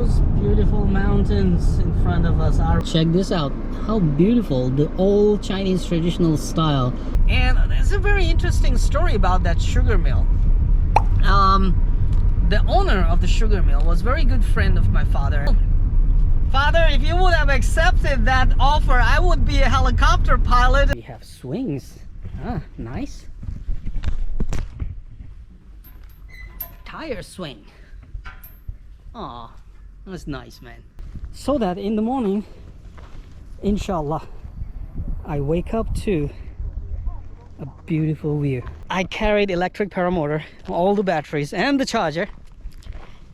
those beautiful mountains in front of us are. Check this out, how beautiful, the old Chinese traditional style. And there's a very interesting story about that sugar mill. The owner of the sugar mill was a very good friend of my father. Father, if you would have accepted that offer, I would be a helicopter pilot. We have swings. Ah, nice. Tire swing. Aw, that's nice, man. So that in the morning, inshallah, I wake up to a beautiful view. I carried electric paramotor, all the batteries and the charger,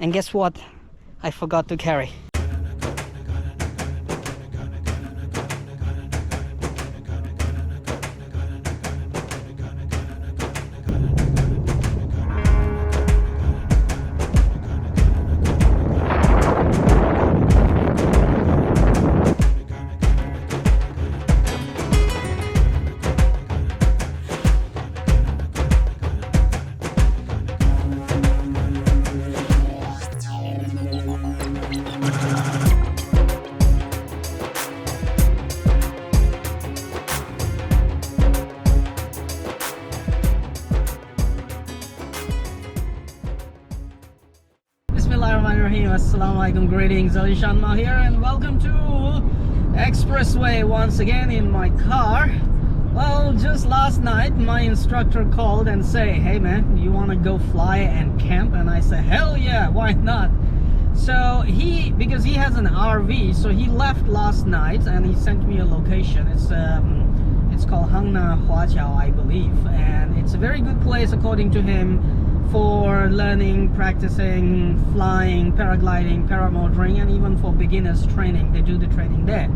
and guess what? I forgot to carry. Assalamualaikum, greetings, alishanmao here, and welcome to Expressway once again in my car. Well, just last night my instructor called and say, hey man, you want to go fly and camp? And I said, hell yeah, why not? So because he has an RV, so he left last night and he sent me a location. It's called Hunan Province, I believe, and it's a very good place according to him for learning, practicing flying, paragliding, paramotoring, and even for beginners training. They do the training there,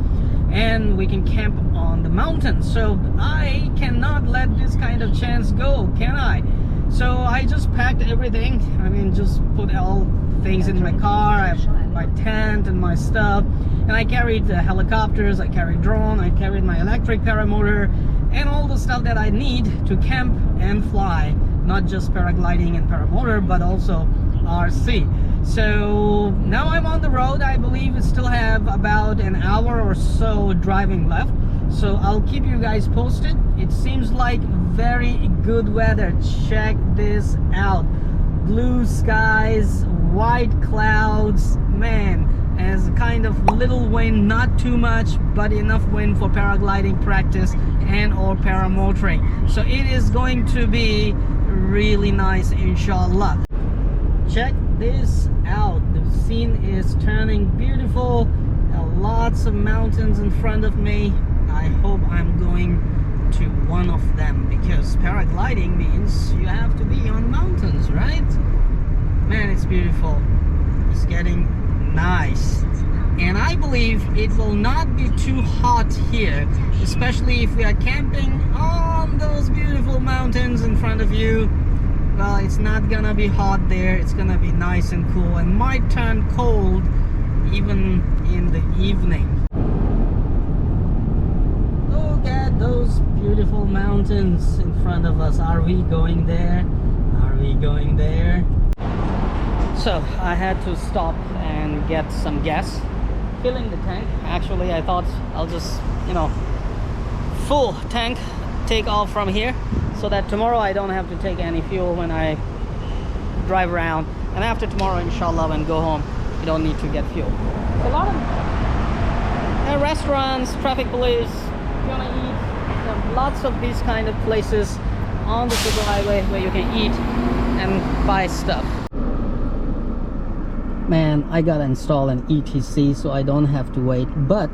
and we can camp on the mountains. So I cannot let this kind of chance go, can I? So I just packed everything. I mean, just put all things in my car. I have my tent and my stuff, and I carried the helicopters, I carried drone, I carried my electric paramotor, and all the stuff that I need to camp and fly. Not just paragliding and paramotor, but also RC. So now I'm on the road. I believe we still have about an hour or so driving left. So I'll keep you guys posted. It seems like very good weather. Check this out. Blue skies, white clouds, man. As a kind of little wind, not too much, but enough wind for paragliding practice and or paramotoring. So it is going to be really nice, inshallah. Check this out, the scene is turning beautiful. Lots of mountains in front of me. I hope I'm going to one of them, because paragliding means you have to be on mountains, right? Man, it's beautiful. It's getting nice, and I believe it will not be too hot here, especially if we are camping on those beautiful mountains in front of you. Well, it's not gonna be hot there. It's gonna be nice and cool, and might turn cold even in the evening. Look at those beautiful mountains in front of us. Are we going there? Are we going there? So I had to stop and get some gas, filling the tank. Actually, I thought I'll just, full tank, take off from here, so that tomorrow I don't have to take any fuel when I drive around. And after tomorrow, inshallah, when I go home, you don't need to get fuel. A lot of restaurants, traffic police, if you want to eat, there are lots of these kind of places on the superhighway where you can eat and buy stuff. Man, I gotta install an ETC so I don't have to wait, but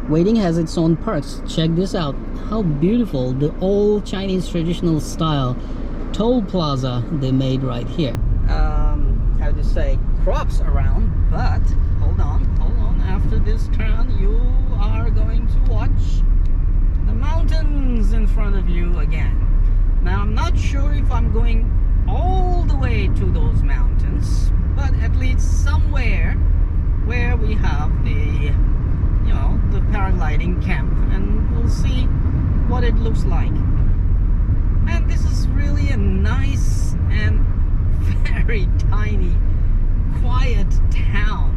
waiting has its own perks. Check this out, how beautiful, the old Chinese traditional style toll plaza they made right here. How to say, crops around, but hold on, after this turn you are going to watch the mountains in front of you again. Now I'm not sure if I'm going all the way to those mountains, but at least somewhere where we have the the paragliding camp, and we'll see what it looks like. And this is really a nice and very tiny, quiet town.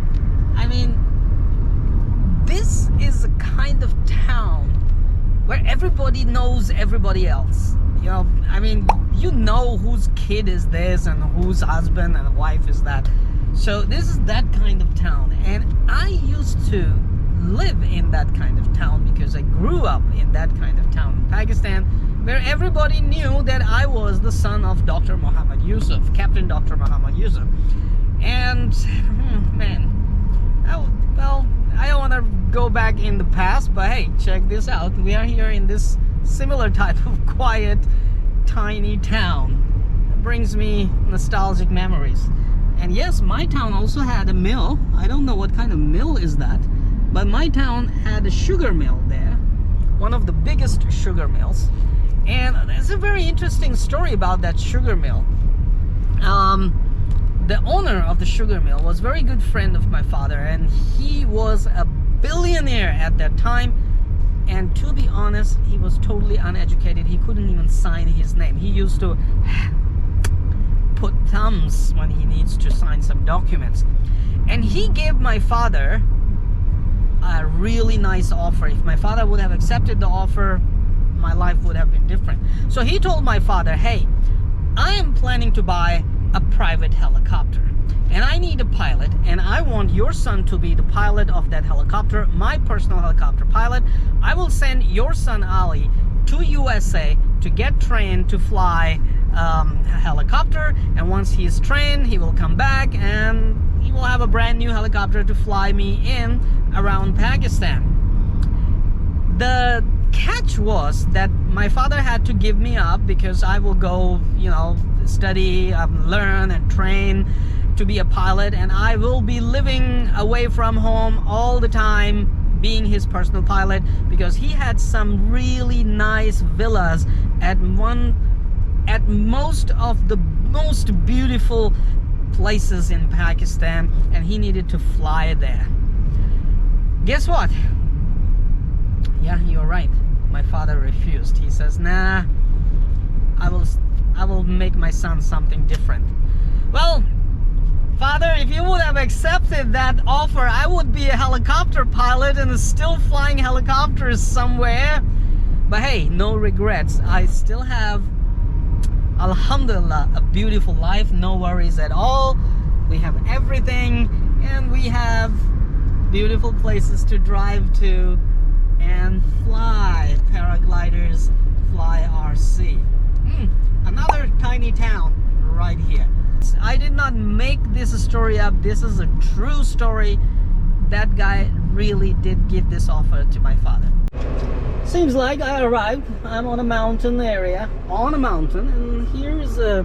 this is a kind of town where everybody knows everybody else. You know, I mean, you know whose kid is this and whose husband and wife is that. So this is that kind of town, and I used to live in that kind of town because I grew up in that kind of town in Pakistan, where everybody knew that I was the son of Dr. Muhammad Yusuf, Captain Dr. Muhammad Yusuf. And man, I don't want to go back in the past, but hey, check this out. We are here in this similar type of quiet, tiny town. It brings me nostalgic memories. And yes, my town also had a mill. I don't know what kind of mill is that, but my town had a sugar mill there, one of the biggest sugar mills. And there's a very interesting story about that sugar mill. The owner of the sugar mill was a very good friend of my father, and he was a billionaire at that time. And to be honest, he was totally uneducated. He couldn't even sign his name. He used to put thumbs when he needs to sign some documents. And he gave my father a really nice offer. If my father would have accepted the offer, my life would have been different. So he told my father, hey, I am planning to buy a private helicopter, and I need a pilot, and I want your son to be the pilot of that helicopter, my personal helicopter pilot. I will send your son Ali to USA to get trained to fly a helicopter, and once he is trained, he will come back and he will have a brand new helicopter to fly me in around Pakistan. The catch was that my father had to give me up because I will go, you know, study, learn and train to be a pilot, and I will be living away from home all the time being his personal pilot, because he had some really nice villas at most of the most beautiful places in Pakistan, and he needed to fly there. Guess what? Yeah, you're right. My father refused. He says, nah, I will make my son something different. Well, Father, if you would have accepted that offer, I would be a helicopter pilot and still flying helicopters somewhere. But hey, no regrets. I still have, alhamdulillah, a beautiful life. No worries at all. We have everything, and we have beautiful places to drive to and fly. Paragliders fly RC. Another tiny town right here. I did not make this story up. This is a true story. That guy really did give this offer to my father. Seems like I arrived. I'm on a mountain area, on a mountain, and here's a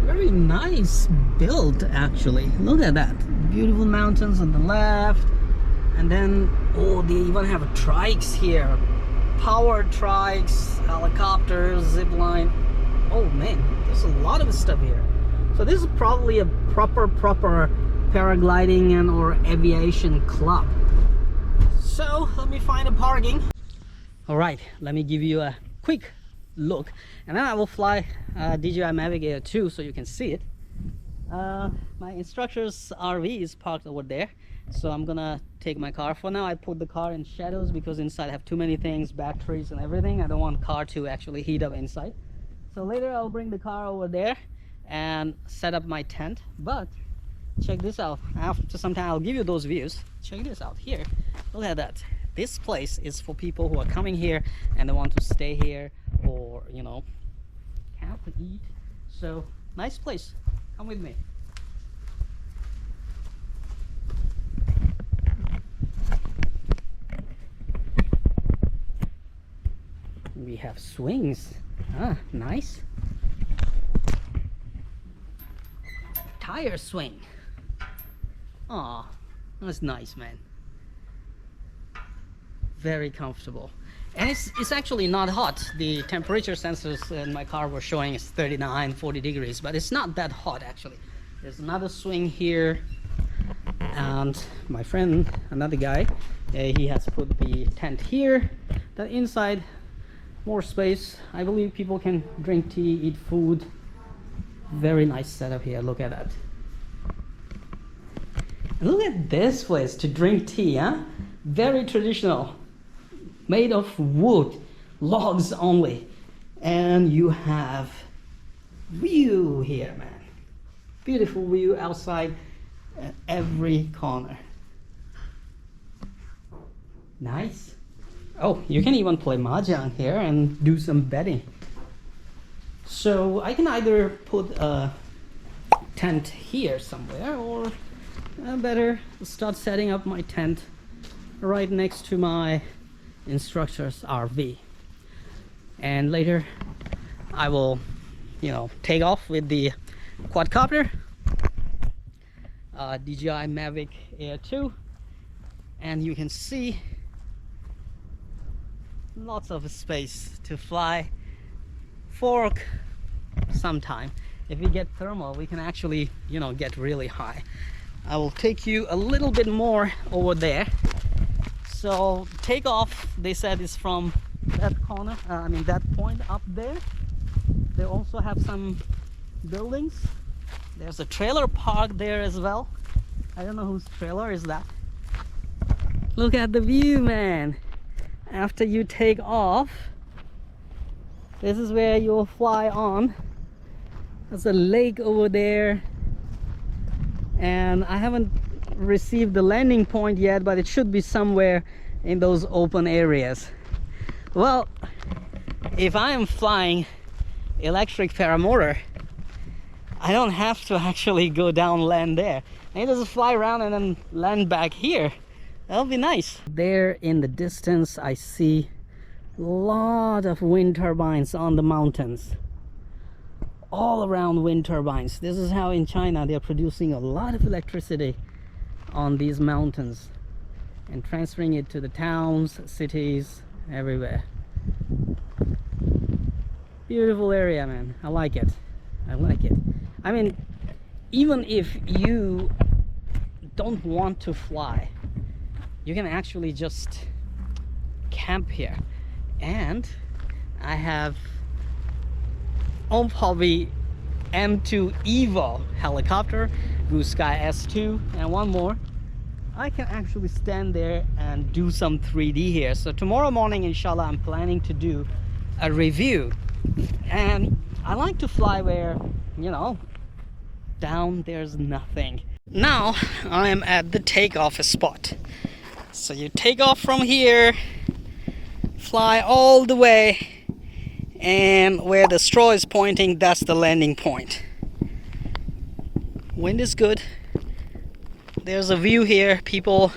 very nice build actually. Look at that. Beautiful mountains on the left. And then, oh, they even have trikes here. Power trikes, helicopters, zip line. Oh man, there's a lot of stuff here. So this is probably a proper paragliding and or aviation club. So let me find a parking. All right, let me give you a quick look, and then I will fly DJI Navigator 2 so you can see it. My instructor's RV is parked over there, so I'm gonna take my car. For now I put the car in shadows because inside I have too many things, batteries and everything. I don't want the car to actually heat up inside. So later I'll bring the car over there and set up my tent. But check this out. After some time I'll give you those views. Check this out here. Look at that. This place is for people who are coming here and they want to stay here, or you know, camp and eat. So nice place. Come with me. We have swings. Ah, nice. Tire swing. Oh, that's nice, man. Very comfortable. And it's actually not hot. The temperature sensors in my car were showing it's 39, 40 degrees, but it's not that hot actually. There's another swing here, and my friend, another guy, he has put the tent here. The inside, more space. I believe people can drink tea, eat food. Very nice setup here. Look at that. And look at this place to drink tea, huh? very traditional, made of wood, logs only. And you have view here, man. Beautiful view outside at every corner. Nice. Oh, you can even play mahjong here and do some betting. So I can either put a tent here somewhere, or I better start setting up my tent right next to my instructor's RV. And later I will, take off with the quadcopter, DJI Mavic Air 2, and you can see lots of space to fly for some time. If we get thermal, we can actually, get really high. I will take you a little bit more over there. So takeoff, they said, is from that corner, that point up there. They also have some buildings. There's a trailer park there as well. I don't know whose trailer is that. Look at the view, man. After you take off, this is where you'll fly on. There's a lake over there, and I haven't received the landing point yet, but it should be somewhere in those open areas. Well, if I am flying electric paramotor, I don't have to actually go down land there. I just fly around and then land back here. That'll be nice. There in the distance, I see a lot of wind turbines on the mountains. All around wind turbines. This is how in China they're producing a lot of electricity on these mountains and transferring it to the towns, cities, everywhere. Beautiful area, man. I like it. I like it. I mean, even if you don't want to fly, you can actually just camp here. And I have Hobby M2 Evo helicopter, Blue Sky S2, and one more. I can actually stand there and do some 3D here. So tomorrow morning, inshallah, I'm planning to do a review. And I like to fly where, down there's nothing. Now I am at the takeoff spot. So you take off from here, fly all the way, and where the straw is pointing, that's the landing point. Wind is good. There's a view here. People,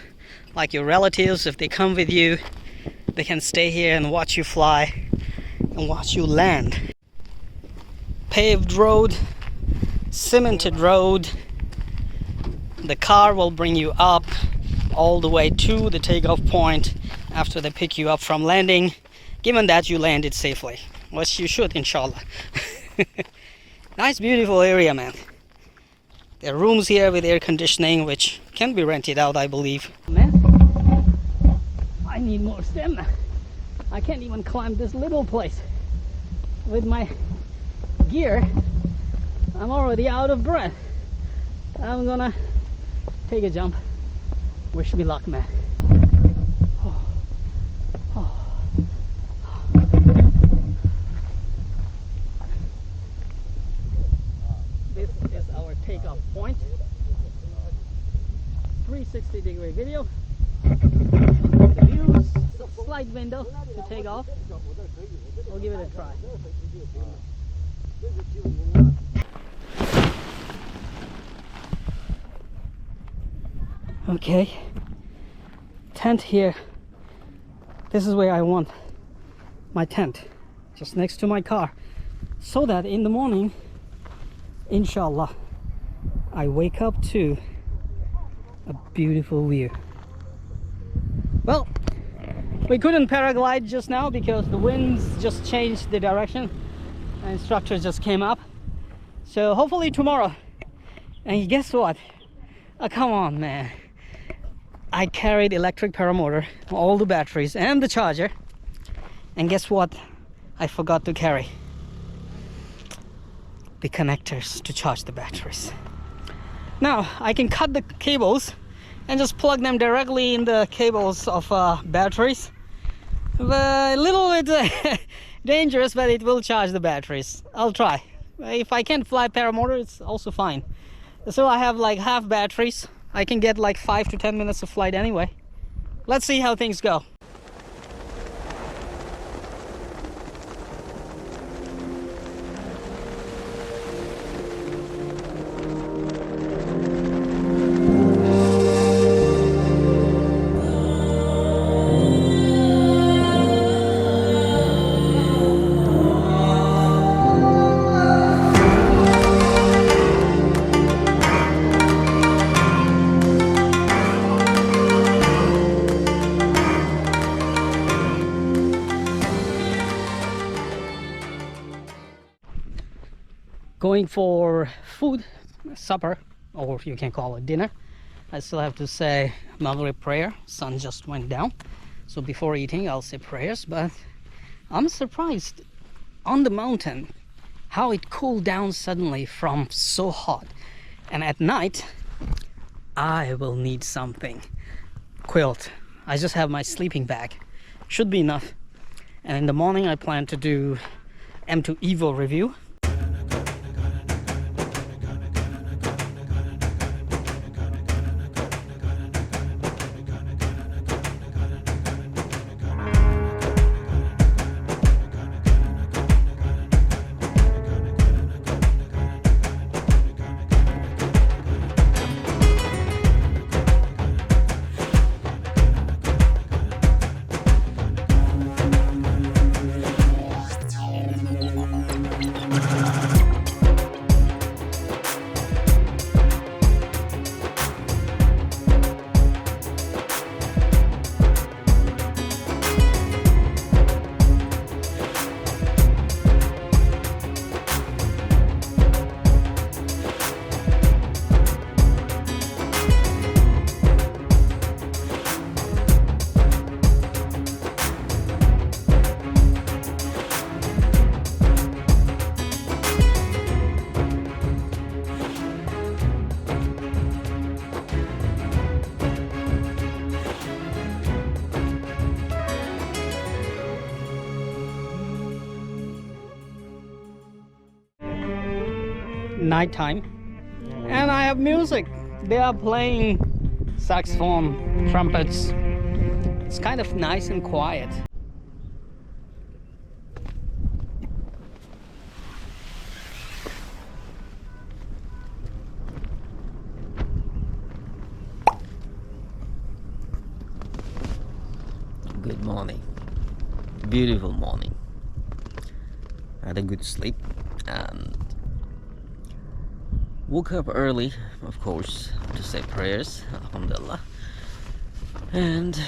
like your relatives, if they come with you, they can stay here and watch you fly and watch you land. Paved road, cemented road. The car will bring you up all the way to the takeoff point after they pick you up from landing, given that you landed safely, which you should, inshallah. Nice, beautiful area, man. There are rooms here with air conditioning, which can be rented out, I believe. Man, I need more stamina. I can't even climb this little place with my gear. I'm already out of breath. I'm gonna take a jump. Wish me luck, man. This is our takeoff point. 360-degree video. The views, slight window to take off. We'll give it a try. Okay, tent here. This is where I want my tent, just next to my car, so that in the morning, inshallah, I wake up to a beautiful view. Well, we couldn't paraglide just now because the winds just changed the direction. The instructor just came up. So hopefully tomorrow. And guess what? Oh, come on, man. I carried electric paramotor, all the batteries and the charger. And guess what? I forgot to carry the connectors to charge the batteries. Now I can cut the cables and just plug them directly in the cables of batteries. A little bit dangerous, but it will charge the batteries. I'll try. If I can't fly paramotor, it's also fine. So I have like half batteries. I can get like 5 to 10 minutes of flight anyway. Let's see how things go. Going for food, supper, or you can call it dinner. I still have to say Maghrib prayer. Sun just went down, so before eating I'll say prayers. But I'm surprised on the mountain how it cooled down suddenly from so hot. And at night I will need something. Quilt. I just have my sleeping bag, should be enough. And in the morning I plan to do M2 Evo review. Nighttime, and I have music. They are playing saxophone, trumpets. It's kind of nice and quiet. Good morning. Beautiful morning. I had a good sleep and woke up early, of course, to say prayers, alhamdulillah. And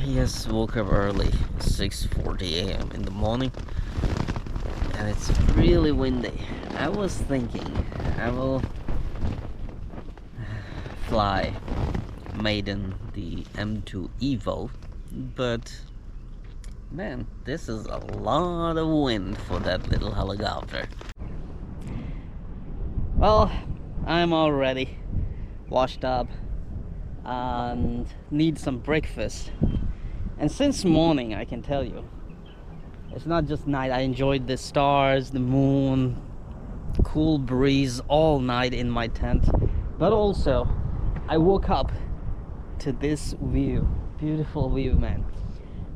yes, woke up early, 6:40 a.m. in the morning, and it's really windy. I was thinking I will fly maiden the M2 Evo, but man, this is a lot of wind for that little helicopter. Well, I'm already washed up and need some breakfast. And since morning, I can tell you, it's not just night. I enjoyed the stars, the moon, cool breeze all night in my tent. But also, I woke up to this view. Beautiful view, man.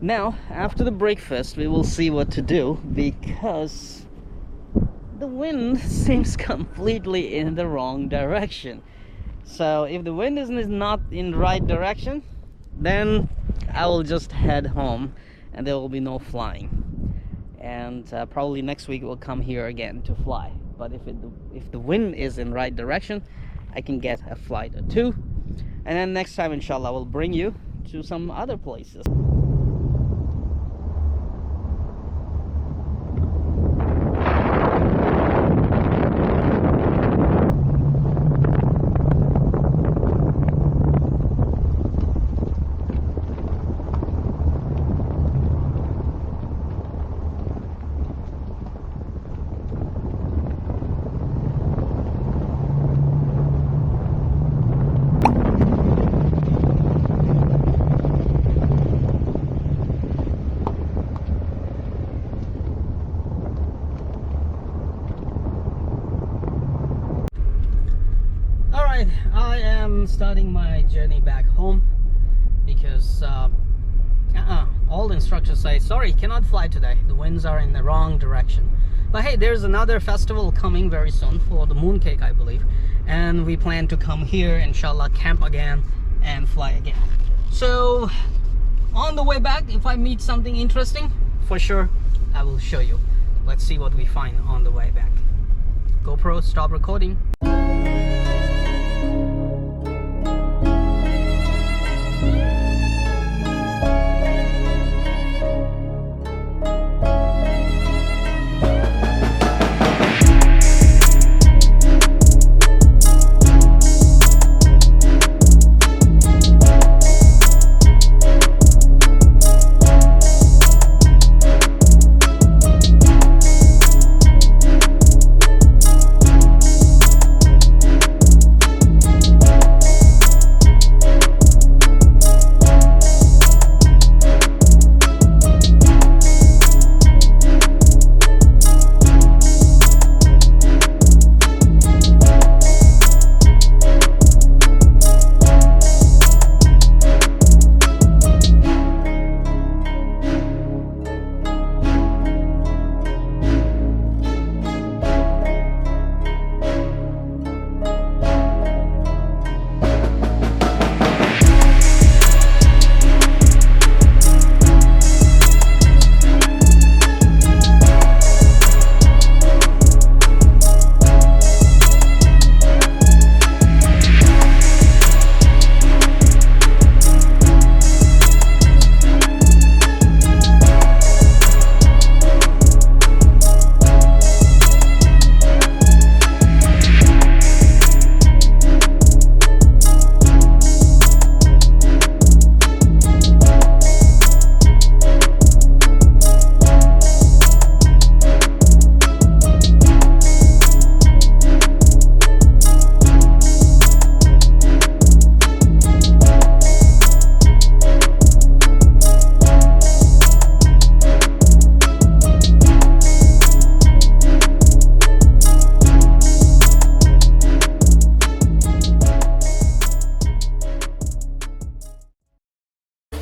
Now, after the breakfast, we will see what to do, because the wind seems completely in the wrong direction. So if the wind is not in the right direction, then I will just head home and there will be no flying. And probably next week we'll come here again to fly. But if the wind is in right direction, I can get a flight or two. And then next time, inshallah, I will bring you to some other places. Alright, I am starting my journey back home because all the instructors say, sorry, cannot fly today. The winds are in the wrong direction. But hey, there's another festival coming very soon for the mooncake, I believe. And we plan to come here, inshallah, camp again and fly again. So on the way back, if I meet something interesting, for sure, I will show you. Let's see what we find on the way back. GoPro, stop recording.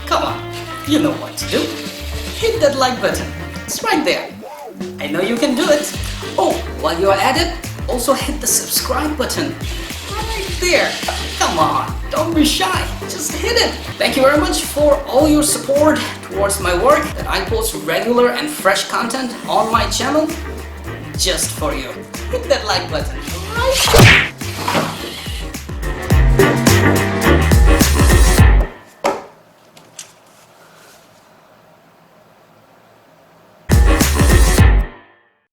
Come on, you know what to do. Hit that like button. It's right there. I know you can do it. Oh, while you're at it, also hit the subscribe button. Right there. Come on, don't be shy. Just hit it. Thank you very much for all your support towards my work, that I post regular and fresh content on my channel just for you. Hit that like button. Right?